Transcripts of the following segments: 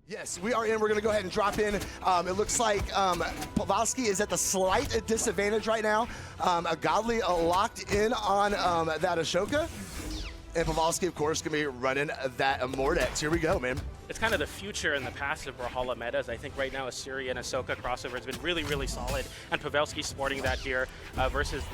Yes, we are in. We're going to go ahead and drop in. It looks like Pavelski is at the slight disadvantage right now. Godly locked in on that Ashoka. And Pavelski, of course, going to be running that Mordex. Here we go, man. It's kind of the future and the past of Brawlhalla metas. I think right now Asuri and Ahsoka crossover has been really, really solid. And Pavelski sporting that here versus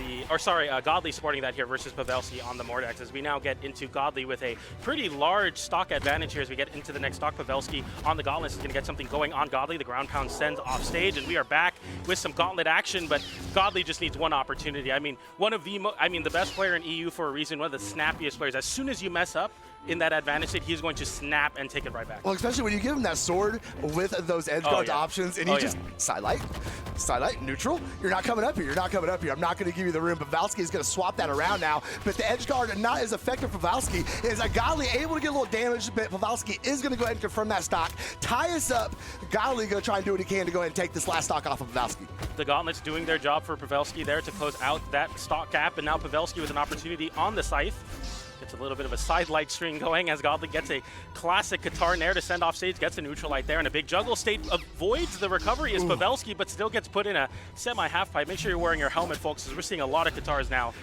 Godly sporting that here versus Pavelski on the Mordex. As we now get into Godly with a pretty large stock advantage here as we get into the next stock. Pavelski on the Gauntlets is going to get something going on Godly. The ground pound sends off stage, and we are back with some Gauntlet action, but Godly just needs one opportunity. I mean, the best player in EU for a reason, one of the snappiest players. As soon as you mess up in that advantage state, he's going to snap and take it right back. Well, especially when you give him that sword with those edge guard options, and he just side light, neutral. You're not coming up here. You're not coming up here. I'm not going to give you the room. Pavelski is going to swap that around now, but the edge guard not as effective. Pavelski is Godly able to get a little damage, but Pavelski is going to go ahead and confirm that stock, tie us up. Godly going to try and do what he can to go ahead and take this last stock off of Pavelski. The Gauntlets doing their job for Pavelski there to close out that stock gap, and now Pavelski with an opportunity on the Scythe. Gets a little bit of a side light string going as Godly gets a classic Qatar Nair to send off stage, gets a neutral light there, and a big juggle state avoids the recovery as Pavelski, but still gets put in a semi-half pipe. Make sure you're wearing your helmet, folks, because we're seeing a lot of Qatars now.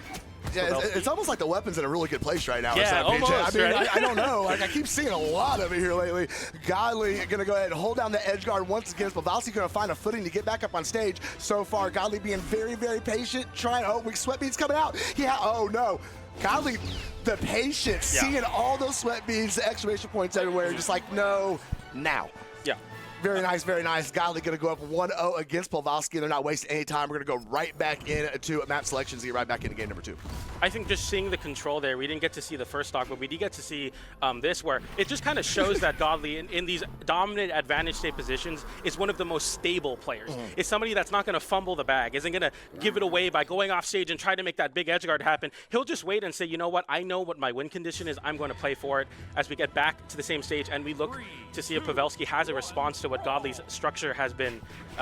Yeah, it's almost like the weapon's in a really good place right now. Yeah, almost, I mean, right? I don't know. Like, I keep seeing a lot of it here lately. Godly going to go ahead and hold down the edge guard once again. Pavelski going to find a footing to get back up on stage. So far, Godly being very, very patient, trying. Oh, weak sweat beads coming out. Yeah. Oh no. Godly, the patience, seeing all those sweat beads, the exclamation points everywhere, just like, no, now. Yeah. Very nice, very nice. Godly going to go up 1-0 against Pavelski. They're not wasting any time. We're going to go right back into map selections, get right back into game number 2. I think just seeing the control there, we didn't get to see the first stock, but we did get to see this, where it just kind of shows that Godly, in these dominant advantage state positions, is one of the most stable players. It's somebody that's not going to fumble the bag, isn't going to give it away by going off stage and try to make that big edge guard happen. He'll just wait and say, you know what, I know what my win condition is, I'm going to play for it as we get back to the same stage, and we look to see if Pavelski has a response to what Godly's structure has been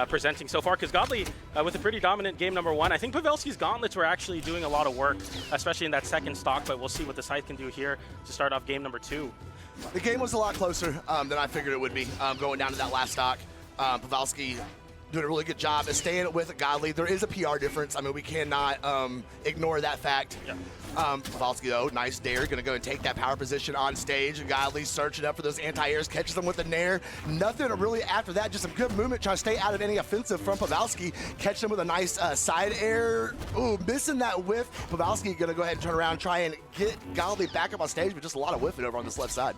presenting so far, because Godly, with a pretty dominant game number 1, I think Pavelski's Gauntlets were actually doing a lot of work, especially in that second stock, but we'll see what the Scythe can do here to start off game number 2. The game was a lot closer than I figured it would be going down to that last stock. Pavelski doing a really good job of staying with Godly. There is a PR difference. I mean, we cannot ignore that fact. Yeah. Pavelski, though, nice dare, going to go and take that power position on stage. Godly searching up for those anti-airs, catches them with the Nair. Nothing really after that, just some good movement, trying to stay out of any offensive from Pavelski. Catch them with a nice side air. Ooh, missing that whiff. Pavelski going to go ahead and turn around, try and get Godly back up on stage, but just a lot of whiffing over on this left side.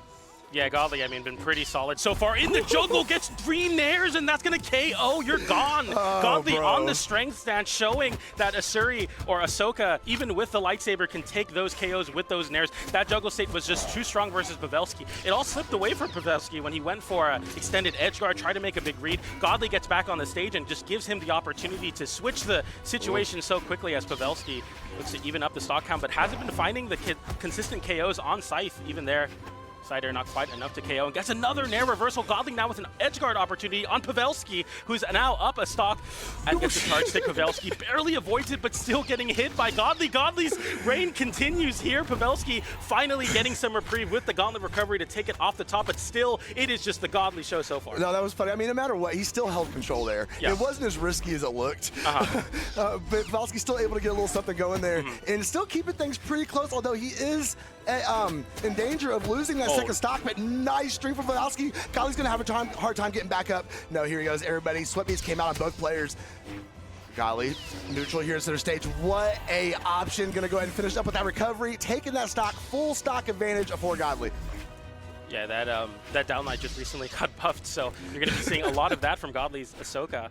Yeah, Godly, I mean, been pretty solid so far. In the jungle, gets 3 nairs, and that's going to KO. You're gone. Godly on the strength stance, showing that Asuri or Ahsoka, even with the lightsaber, can take those KOs with those nairs. That juggle state was just too strong versus Pavelski. It all slipped away from Pavelski when he went for an extended edge guard, tried to make a big read. Godly gets back on the stage and just gives him the opportunity to switch the situation so quickly as Pavelski looks to even up the stock count, but hasn't been finding the consistent KOs on Scythe even there. Side air not quite enough to KO, and gets another Nair reversal. Godly now with an edgeguard opportunity on Pavelski, who's now up a stock and gets the charge stick. Pavelski barely avoids it, but still getting hit by Godly. Godly's reign continues here. Pavelski finally getting some reprieve with the Gauntlet recovery to take it off the top, but still, it is just the Godly show so far. No, that was funny. I mean, no matter what, he still held control there. Yeah. It wasn't as risky as it looked. But Pavelski's still able to get a little something going there and still keeping things pretty close, although he is in danger of losing that second stock, but nice string from Pavelski. Godly's going to have a hard time getting back up. No, here he goes, everybody. Sweat beads came out on both players. Godly, neutral here at center stage. What a option. Going to go ahead and finish up with that recovery, taking that stock, full stock advantage for Godly. Yeah, that downlight just recently got buffed, so you're going to be seeing a lot of that from Godly's Ahsoka.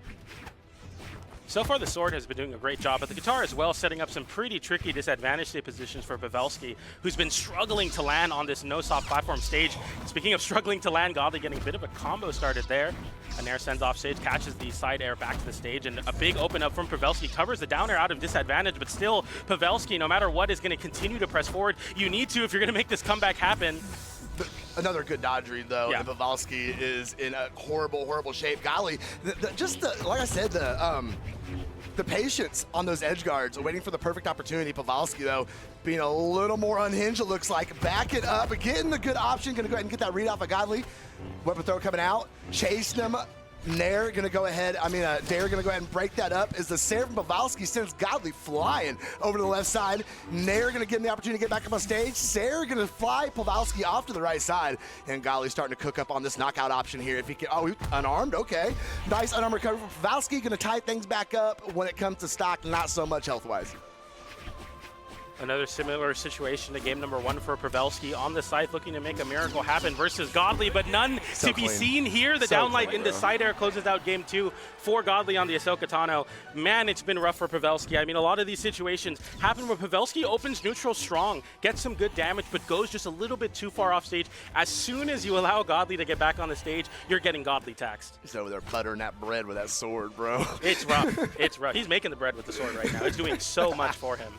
So far, the sword has been doing a great job, but the guitar as well, setting up some pretty tricky disadvantage state positions for Pavelski, who's been struggling to land on this no-stop platform stage. Speaking of struggling to land, Godly getting a bit of a combo started there. An air sends off stage, catches the side air back to the stage, and a big open up from Pavelski covers the down air out of disadvantage, but still, Pavelski, no matter what, is going to continue to press forward. You need to if you're going to make this comeback happen. Another good dodge read, though, Yeah. and Pavelski is in a horrible, horrible shape. Golly, like I said, the patience on those edge guards, waiting for the perfect opportunity. Pavelski, though, being a little more unhinged, it looks like. Back it up, getting the good option. Going to go ahead and get that read off of Godly. Weapon throw coming out, chasing him. Nair going to go ahead, Dare going to go ahead and break that up as the Sarah from Pavelski sends Godly flying over to the left side. Nair going to give him the opportunity to get back up on stage. Sarah going to fly Pavelski off to the right side. And Godly starting to cook up on this knockout option here. If he can, unarmed, okay. Nice unarmed recovery from Pavelski. Going to tie things back up when it comes to stock, not so much health-wise. Another similar situation to game number 1 for Pavelski on the side, looking to make a miracle happen versus Godly, but none to be seen here. The downlight into side air closes out game 2 for Godly on the Ahsoka Tano. Man, it's been rough for Pavelski. I mean, a lot of these situations happen where Pavelski opens neutral strong, gets some good damage, but goes just a little bit too far off stage. As soon as you allow Godly to get back on the stage, you're getting Godly taxed. He's over there buttering that bread with that sword, bro. It's rough. It's rough. He's making the bread with the sword right now. It's doing so much for him.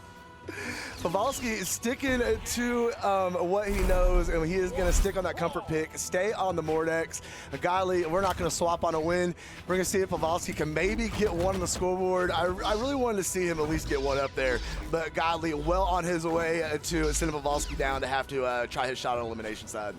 Pavelski is sticking to what he knows, and he is going to stick on that comfort pick, stay on the Mordex. Godly, we're not going to swap on a win. We're going to see if Pavelski can maybe get one on the scoreboard. I really wanted to see him at least get one up there, but Godly well on his way to send Pavelski down to have to try his shot on elimination side.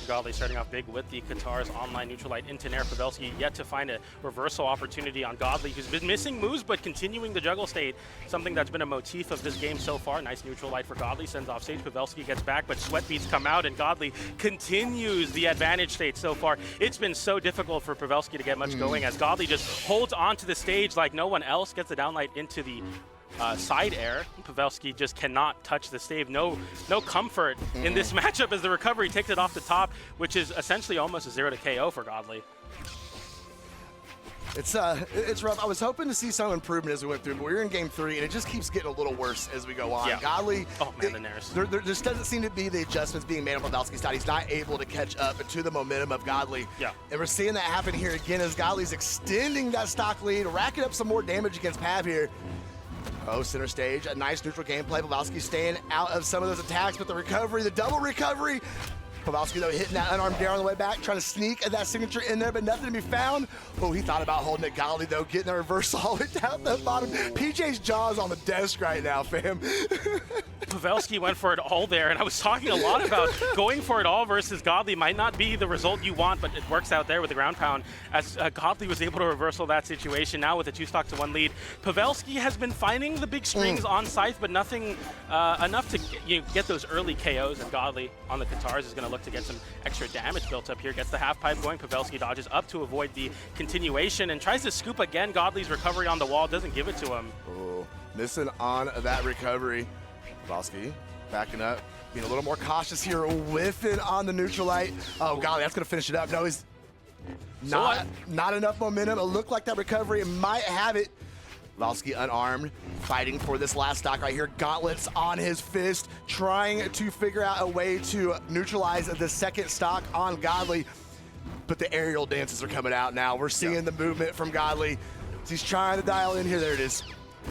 Godly starting off big with the Qatar's online neutral light into Nair. Pavelski yet to find a reversal opportunity on Godly, who's been missing moves but continuing the juggle state, something that's been a motif of this game so far. Nice neutral light for Godly, sends off stage. Pavelski gets back, but sweat beats come out, and Godly continues the advantage state so far. It's been so difficult for Pavelski to get much going as Godly just holds onto the stage like no one else, gets the downlight into the side air. Pavelski just cannot touch the stave. No comfort in this matchup as the recovery takes it off the top, which is essentially almost a 0 to KO for Godly. It's rough. I was hoping to see some improvement as we went through, but we're in game 3, and it just keeps getting a little worse as we go on. Yeah. Godly, oh man, the Nairs. There just doesn't seem to be the adjustments being made on Pavelski's side. He's not able to catch up to the momentum of Godly. Yeah. And we're seeing that happen here again as Godly's extending that stock lead, racking up some more damage against Pav here. Oh, center stage, a nice neutral gameplay. Pavelski staying out of some of those attacks, but the recovery, the double recovery. Pavelski, though, hitting that unarmed dare on the way back, trying to sneak that signature in there, but nothing to be found. Oh, he thought about holding it. Godly, though, getting the reversal all the way down the bottom. PJ's jaw's on the desk right now, fam. Pavelski went for it all there, and I was talking a lot about going for it all versus Godly might not be the result you want, but it works out there with the ground pound as Godly was able to reversal that situation. Now with a 2-stock-to-1 lead, Pavelski has been finding the big strings on Scythe, but nothing enough to get those early KOs, and Godly on the Qatars is going to look to get some extra damage built up here. Gets the half pipe going. Pavelski dodges up to avoid the continuation and tries to scoop again. Godly's recovery on the wall doesn't give it to him. Oh, missing on that recovery. Pavelski backing up, being a little more cautious here, whiffing on the neutral light. Oh, golly, that's going to finish it up. No, he's not enough momentum. It looked like that recovery might have it. Pavelski unarmed, fighting for this last stock right here. Gauntlets on his fist, trying to figure out a way to neutralize the second stock on Godly. But the aerial dances are coming out now. We're seeing the movement from Godly. He's trying to dial in here. There it is.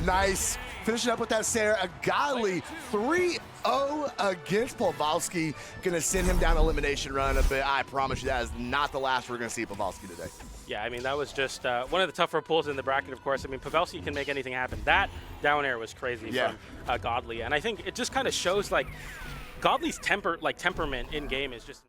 Nice. Finishing up with that Sarah. A Godly 3-0 against Pavelski. Going to send him down an elimination run. But I promise you that is not the last we're going to see Pavelski today. Yeah, I mean, that was just one of the tougher pulls in the bracket, of course. I mean, Pavelski can make anything happen. That down air was crazy from Godly. And I think it just kind of shows, like, Godly's temperament in game is just...